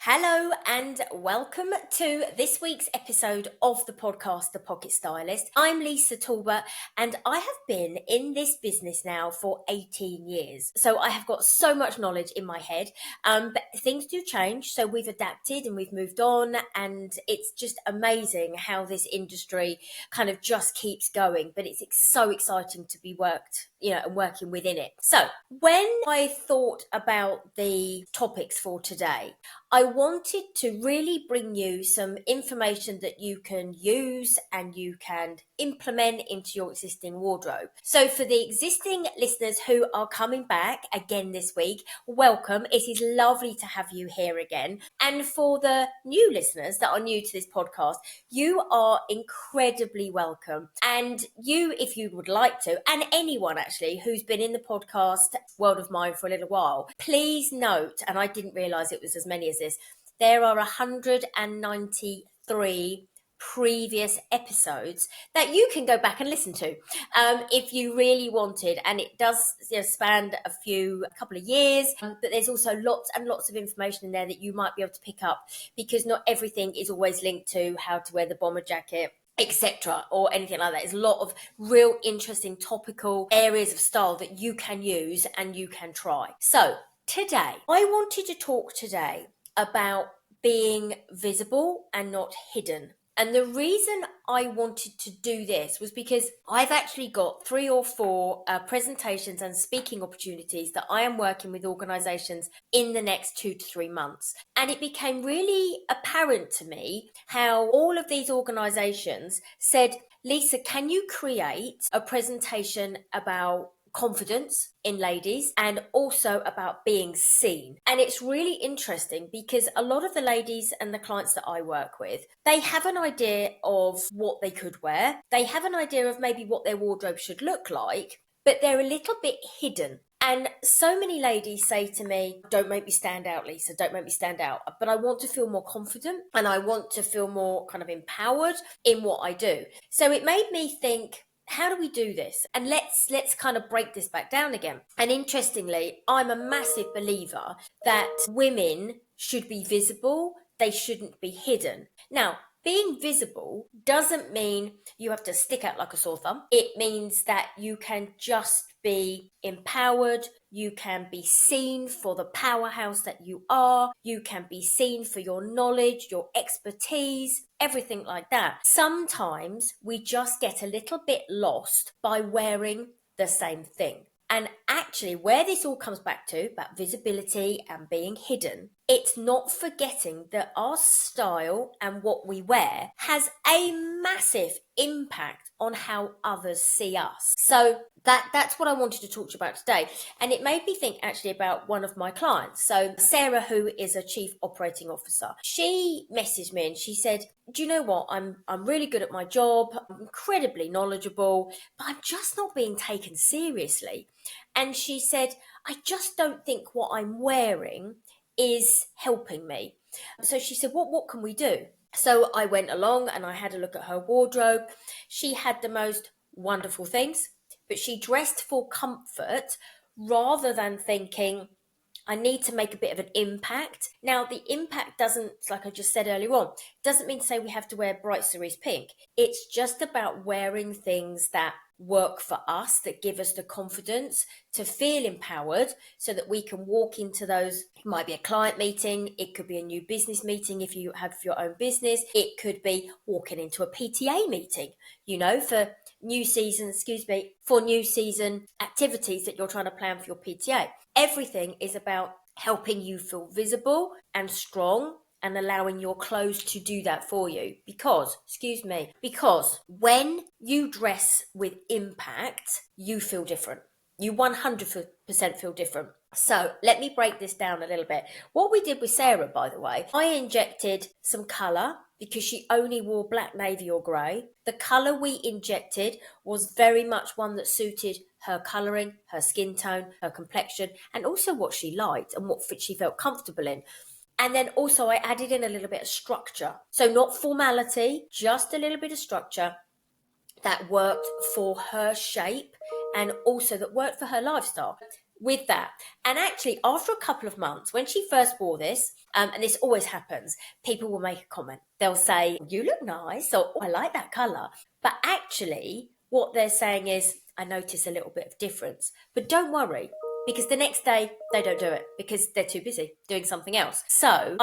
Hello and welcome to this week's episode of the podcast, The Pocket Stylist. I'm Lisa Talbot and I have been in this business now for 18 years. So I have got so much knowledge in my head, but things do change. So we've adapted and we've moved on, and it's just amazing how this industry kind of just keeps going. But it's so exciting to be and working within it. So when I thought about the topics for today, I wanted to really bring you some information that you can use and you can implement into your existing wardrobe. So for the existing listeners who are coming back again this week, welcome. It is lovely to have you here again. And for the new listeners that are new to this podcast, you are incredibly welcome. And you, if you would like to, and anyone actually who's been in the podcast world of mine for a little while, please note, and I didn't realise it was as many as this, there are 193 previous episodes that you can go back and listen to if you really wanted, and it does span a couple of years, but there's also lots and lots of information in there that you might be able to pick up, because not everything is always linked to how to wear the bomber jacket, etc., or anything like that. There's a lot of real interesting topical areas of style that you can use and you can try. So today, I wanted to talk today about being visible and not hidden. And the reason I wanted to do this was because I've actually got 3 or 4 presentations and speaking opportunities that I am working with organisations in the next 2 to 3 months. And it became really apparent to me how all of these organisations said, Lisa, can you create a presentation about confidence in ladies and also about being seen? And it's really interesting because a lot of the ladies and the clients that I work with, they have an idea of what they could wear. They have an idea of maybe what their wardrobe should look like, but they're a little bit hidden. And so many ladies say to me, don't make me stand out, Lisa, don't make me stand out. But I want to feel more confident and I want to feel more kind of empowered in what I do. So it made me think, how do we do this? And let's kind of break this back down again. And interestingly, I'm a massive believer that women should be visible. They shouldn't be hidden. Now, being visible doesn't mean you have to stick out like a sore thumb. It means that you can just be empowered. You can be seen for the powerhouse that you are. You can be seen for your knowledge, your expertise, everything like that. Sometimes we just get a little bit lost by wearing the same thing. And actually, where this all comes back to, about visibility and being hidden, it's not forgetting that our style and what we wear has a massive impact on how others see us. So that's what I wanted to talk to you about today. And it made me think actually about one of my clients. So Sarah, who is a chief operating officer, she messaged me and she said, do you know what? I'm really good at my job. I'm incredibly knowledgeable, but I'm just not being taken seriously. And she said, I just don't think what I'm wearing is helping me. So she said, what can we do? So I went along and I had a look at her wardrobe. She had the most wonderful things, but she dressed for comfort rather than thinking, I need to make a bit of an impact. Now, the impact doesn't, like I just said earlier on, doesn't mean to say we have to wear bright cerise pink. It's just about wearing things that work for us, that give us the confidence to feel empowered so that we can walk into those. It might be a client meeting. It could be a new business meeting if you have your own business. It could be walking into a PTA meeting, for new season activities that you're trying to plan for your PTA. Everything is about helping you feel visible and strong and allowing your clothes to do that for you. Because when you dress with impact, you feel different. You 100% feel different. So let me break this down a little bit. What we did with Sarah, by the way, I injected some colour because she only wore black, navy or grey. The colour we injected was very much one that suited her colouring, her skin tone, her complexion, and also what she liked and what she felt comfortable in. And then also I added in a little bit of structure. So not formality, just a little bit of structure that worked for her shape and also that worked for her lifestyle. with that. And actually, after a couple of months, when she first wore this, and this always happens, people will make a comment. They'll say, "You look nice," or, "Oh, I like that colour." But actually, what they're saying is, "I notice a little bit of difference." But don't worry, because the next day they don't do it because they're too busy doing something else. So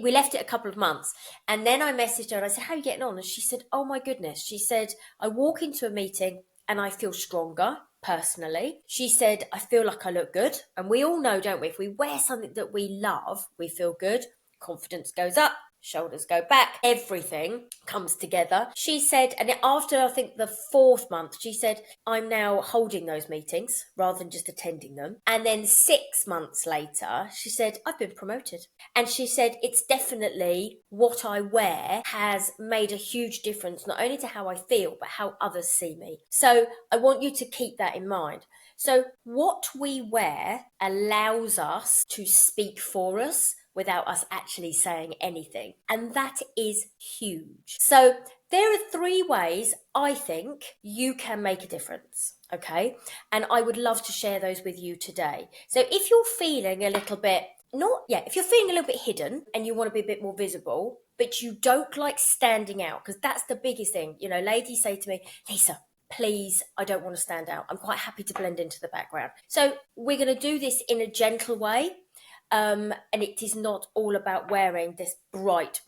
we left it a couple of months, and then I messaged her and I said, "How are you getting on?" And she said, "Oh my goodness," she said, "I walk into a meeting and I feel stronger." Personally, she said, "I feel like I look good." And we all know, don't we? If we wear something that we love, we feel good. Confidence goes up, shoulders go back, everything comes together. She said, and after I think the 4th month, she said, "I'm now holding those meetings rather than just attending them." And then 6 months later, she said, "I've been promoted." And she said, "It's definitely what I wear has made a huge difference, not only to how I feel, but how others see me." So I want you to keep that in mind. So what we wear allows us to speak for us without us actually saying anything. And that is huge. So there are 3 ways I think you can make a difference. Okay. And I would love to share those with you today. So if you're feeling a little bit, if you're feeling a little bit hidden and you want to be a bit more visible, but you don't like standing out, because that's the biggest thing. You know, ladies say to me, "Lisa, please, I don't want to stand out. I'm quite happy to blend into the background." So we're going to do this in a gentle way. And it is not all about wearing this bright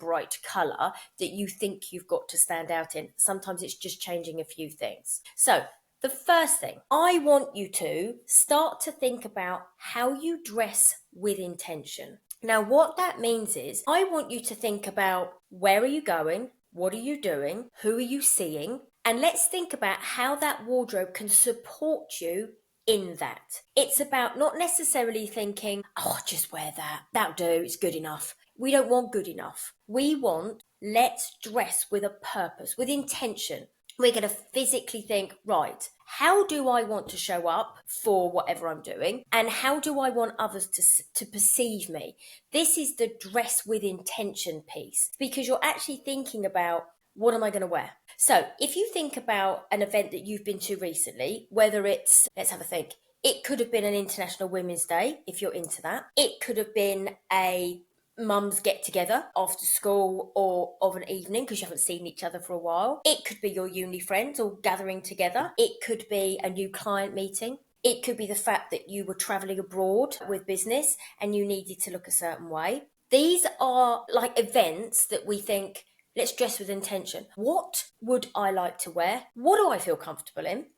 colour that you think you've got to stand out in. Sometimes it's just changing a few things. So the first thing, I want you to start to think about how you dress with intention. Now, what that means is I want you to think about, where are you going? What are you doing? Who are you seeing? And let's think about how that wardrobe can support you in that. It's about not necessarily thinking, "Oh, just wear that. That'll do. It's good enough." We don't want good enough. We want, let's dress with a purpose, with intention. We're going to physically think, right, how do I want to show up for whatever I'm doing? And how do I want others to perceive me? This is the dress with intention piece, because you're actually thinking about, what am I going to wear? So if you think about an event that you've been to recently, whether it's, let's have a think, it could have been an International Women's Day, if you're into that. It could have been a mum's get together after school or of an evening because you haven't seen each other for a while. It could be your uni friends all gathering together. It could be a new client meeting. It could be the fact that you were traveling abroad with business and you needed to look a certain way. These are like events that we think, let's dress with intention. What would I like to wear? What do I feel comfortable in?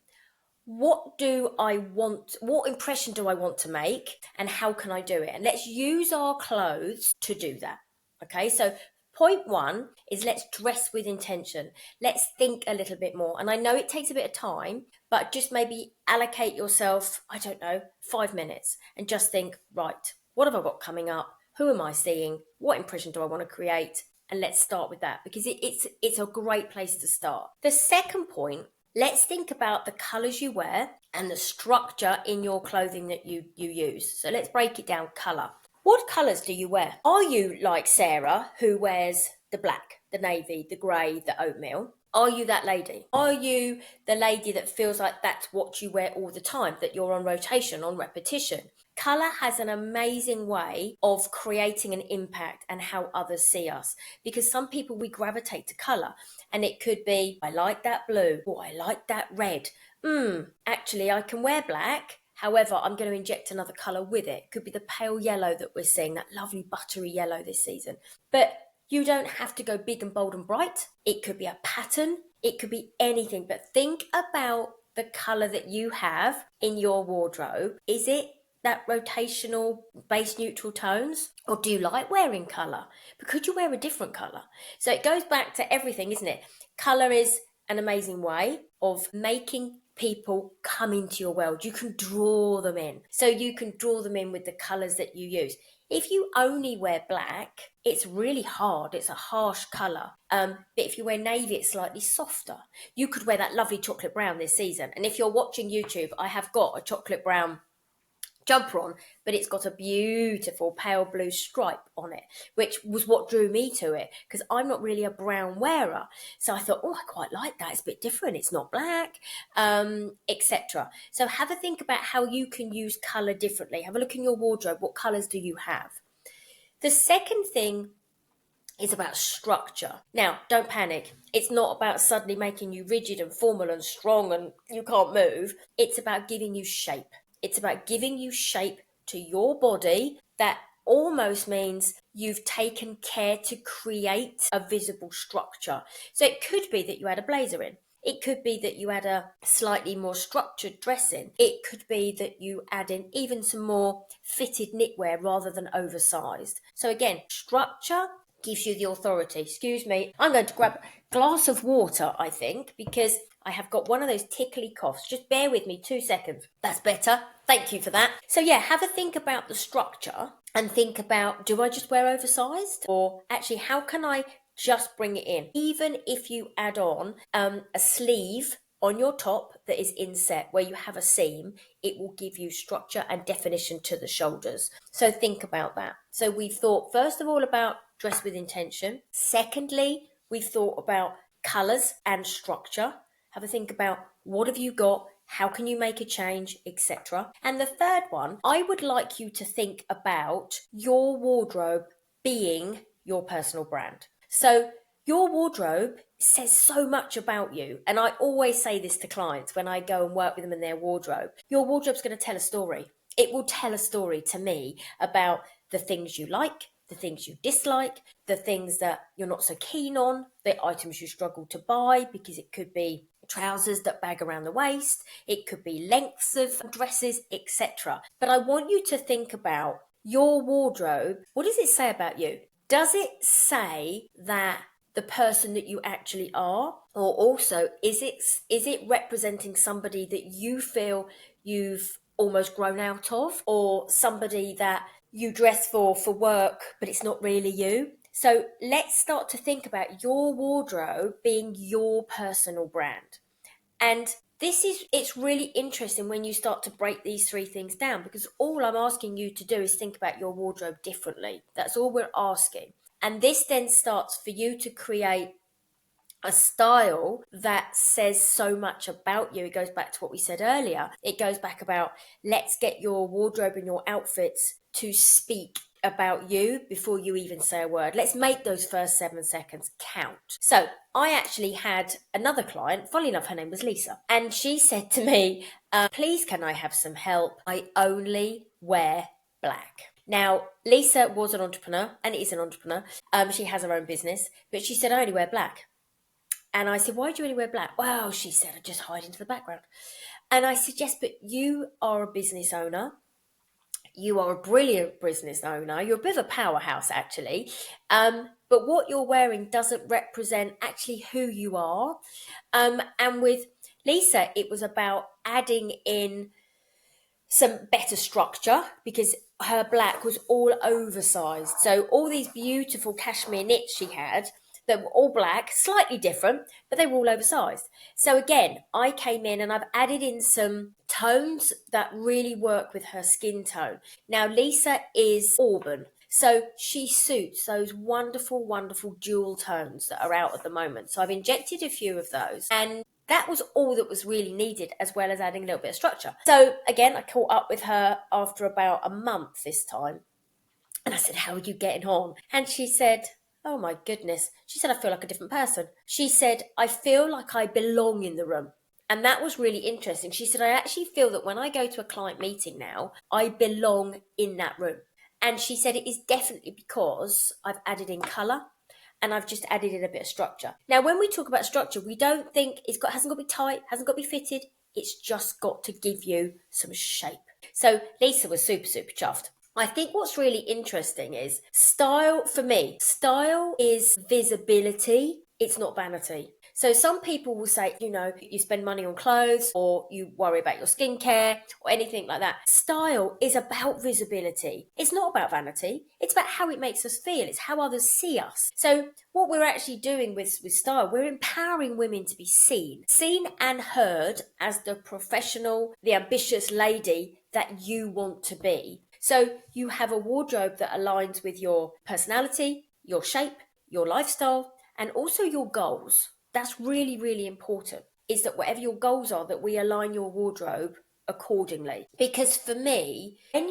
What do I want? What impression do I want to make? And how can I do it? And let's use our clothes to do that. Okay, so point 1 is let's dress with intention. Let's think a little bit more. And I know it takes a bit of time, but just maybe allocate yourself, 5 minutes and just think, right, what have I got coming up? Who am I seeing? What impression do I want to create? And let's start with that, because it's a great place to start. The second point, let's think about the colours you wear and the structure in your clothing that you use. So let's break it down. Colour. What colours do you wear? Are you like Sarah, who wears the black, the navy, the grey, the oatmeal? Are you that lady? Are you the lady that feels like that's what you wear all the time, that you're on rotation, on repetition? Colour has an amazing way of creating an impact and how others see us, because some people, we gravitate to colour, and it could be, I like that blue, or I like that red. Actually, I can wear black. However, I'm going to inject another colour with it. It could be the pale yellow that we're seeing, that lovely buttery yellow this season. But you don't have to go big and bold and bright. It could be a pattern. It could be anything. But think about the colour that you have in your wardrobe. Is it that rotational base neutral tones, or do you like wearing colour? But could you wear a different colour? So it goes back to everything, isn't it? Colour is an amazing way of making people come into your world. You can draw them in. So you can draw them in with the colours that you use. If you only wear black, it's really hard. It's a harsh colour. But if you wear navy, it's slightly softer. You could wear that lovely chocolate brown this season. And if you're watching YouTube, I have got a chocolate brown jumper on, but it's got a beautiful pale blue stripe on it, which was what drew me to it, because I'm not really a brown wearer. So I thought, oh, I quite like that. It's a bit different. It's not black, etc. So have a think about how you can use colour differently. Have a look in your wardrobe. What colours do you have? The second thing is about structure. Now, don't panic. It's not about suddenly making you rigid and formal and strong and you can't move. It's about giving you shape. It's about giving you shape to your body. That almost means you've taken care to create a visible structure. So it could be that you had a blazer in. It could be that you had a slightly more structured dress in. It could be that you add in even some more fitted knitwear rather than oversized. So again, structure gives you the authority. Excuse me, I'm going to grab a glass of water, I think, because I have got one of those tickly coughs. Just bear with me 2 seconds. That's better. Thank you for that. So yeah, have a think about the structure and think about, do I just wear oversized? Or actually, how can I just bring it in? Even if you add on a sleeve on your top that is inset where you have a seam, it will give you structure and definition to the shoulders. So think about that. So we've thought first of all about dress with intention. Secondly, we've thought about colours and structure. Have a think about what have you got, how can you make a change, etc. And the third one, I would like you to think about your wardrobe being your personal brand. So your wardrobe says so much about you. And I always say this to clients when I go and work with them in their wardrobe. Your wardrobe's going to tell a story. It will tell a story to me about the things you like, the things you dislike, the things that you're not so keen on, the items you struggle to buy, because it could be trousers that bag around the waist, it could be lengths of dresses, etc. But I want you to think about your wardrobe. What does it say about you? Does it say that the person that you actually are, or also is it representing somebody that you feel you've almost grown out of, or somebody that you dress for work but it's not really you? So let's start to think about your wardrobe being your personal brand. And it's really interesting when you start to break these three things down, because all I'm asking you to do is think about your wardrobe differently. That's all we're asking. And this then starts for you to create a style that says so much about you. It goes back to what we said earlier. It goes back about, let's get your wardrobe and your outfits to speak about you before you even say a word. Let's make those first 7 seconds count. So I actually had another client, funny enough, her name was Lisa, and she said to me, please can I have some help? I only wear black. Now, Lisa was an entrepreneur and is an entrepreneur. She has her own business, but she said, I only wear black. And I said, why do you only wear black? Well, she said, I just hide into the background. And I said, yes, but you are a business owner. You are a brilliant business owner. You're a bit of a powerhouse, actually. But what you're wearing doesn't represent actually who you are. And with Lisa, it was about adding in some better structure, because her black was all oversized. So all these beautiful cashmere knits she had that were all black, slightly different, but they were all oversized. So again, I came in and I've added in some tones that really work with her skin tone. Now, Lisa is auburn, so she suits those wonderful, wonderful dual tones that are out at the moment. So I've injected a few of those, and that was all that was really needed, as well as adding a little bit of structure. So again, I caught up with her after about a month this time. And I said, how are you getting on? And she said, oh my goodness. She said, I feel like a different person. She said, I feel like I belong in the room. And that was really interesting. She said, I actually feel that when I go to a client meeting now, I belong in that room. And she said, it is definitely because I've added in colour, and I've just added in a bit of structure. Now, when we talk about structure, we don't think hasn't got to be tight, hasn't got to be fitted. It's just got to give you some shape. So Lisa was super, super chuffed. I think what's really interesting is style. For me, style is visibility. It's not vanity. So some people will say, you spend money on clothes, or you worry about your skincare or anything like that. Style is about visibility. It's not about vanity. It's about how it makes us feel. It's how others see us. So what we're actually doing with style, we're empowering women to be seen and heard as the professional, the ambitious lady that you want to be. So you have a wardrobe that aligns with your personality, your shape, your lifestyle, and also your goals. That's really, really important, is that whatever your goals are, that we align your wardrobe accordingly. Because for me, when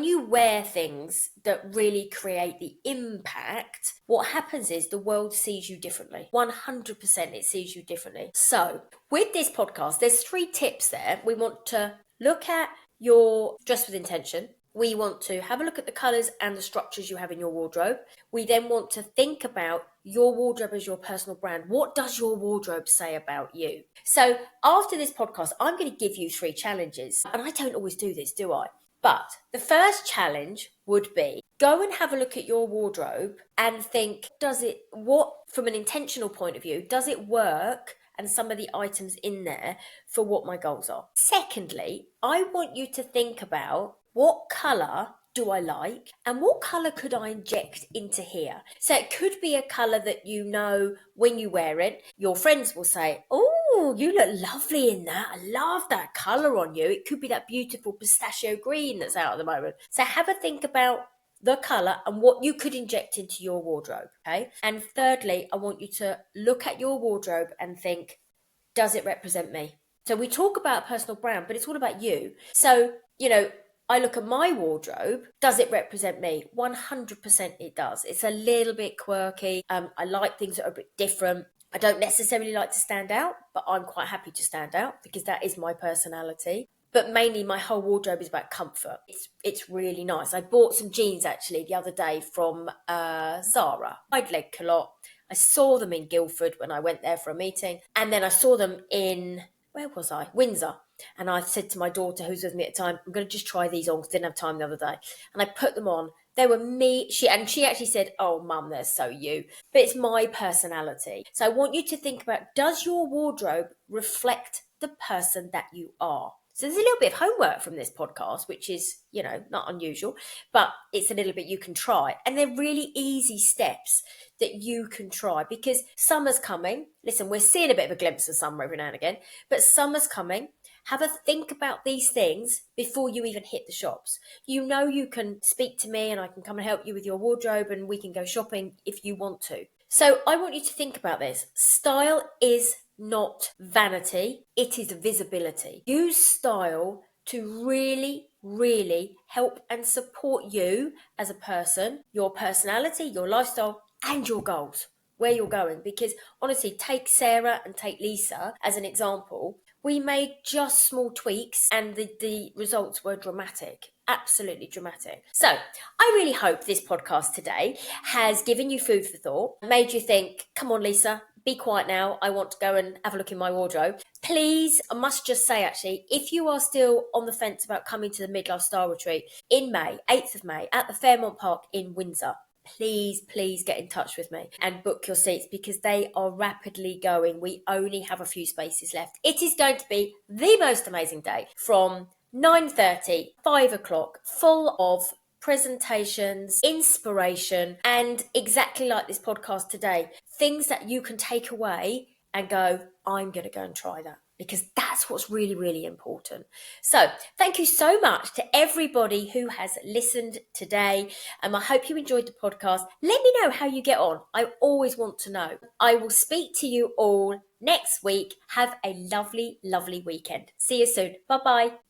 you wear things that really create the impact, what happens is the world sees you differently. 100% it sees you differently. So with this podcast, there's 3 tips there. We want to look at your dress with intention. We want to have a look at the colours and the structures you have in your wardrobe. We then want to think about your wardrobe as your personal brand. What does your wardrobe say about you? So after this podcast, I'm going to give you 3 challenges. And I don't always do this, do I? But the first challenge would be go and have a look at your wardrobe and think, from an intentional point of view, does it work? And some of the items in there for what my goals are. Secondly, I want you to think about what colour do I like and what colour could I inject into here. So it could be a colour that you know when you wear it, your friends will say, oh, you look lovely in that. I love that colour on you. It could be that beautiful pistachio green that's out at the moment. So have a think about the colour and what you could inject into your wardrobe, okay? And thirdly, I want you to look at your wardrobe and think, does it represent me? So we talk about personal brand, but it's all about you. So, I look at my wardrobe, does it represent me? 100% it does. It's a little bit quirky. I like things that are a bit different. I don't necessarily like to stand out, but I'm quite happy to stand out because that is my personality. But mainly my whole wardrobe is about comfort. It's really nice. I bought some jeans actually the other day from Zara. Wide leg culotte. I saw them in Guildford when I went there for a meeting. And then I saw them in, where was I? Windsor. And I said to my daughter, who's with me at the time, I'm going to just try these on because I didn't have time the other day. And I put them on. They were me. She actually said, oh, Mum, they're so you. But it's my personality. So I want you to think about, does your wardrobe reflect the person that you are? So there's a little bit of homework from this podcast, which is, not unusual, but it's a little bit you can try. And they're really easy steps that you can try because summer's coming. Listen, we're seeing a bit of a glimpse of summer every now and again, but summer's coming. Have a think about these things before you even hit the shops. You can speak to me and I can come and help you with your wardrobe and we can go shopping if you want to. So I want you to think about this. Style is not vanity, it is visibility. Use style to really, really help and support you as a person, your personality, your lifestyle, and your goals, where you're going. Because honestly, take Sarah and take Lisa as an example. We made just small tweaks and the results were dramatic. Absolutely dramatic. So I really hope this podcast today has given you food for thought, made you think, come on, Lisa, be quiet now. I want to go and have a look in my wardrobe. Please, I must just say, actually, if you are still on the fence about coming to the Midlife Style Retreat in May, 8th of May, at the Fairmont Park in Windsor, please get in touch with me and book your seats because they are rapidly going. We only have a few spaces left. It is going to be the most amazing day from 9:30, 5 o'clock, full of presentations, inspiration, and exactly like this podcast today, things that you can take away and go, I'm going to go and try that. Because that's what's really, really important. So thank you so much to everybody who has listened today. I hope you enjoyed the podcast. Let me know how you get on. I always want to know. I will speak to you all next week. Have a lovely, lovely weekend. See you soon. Bye-bye.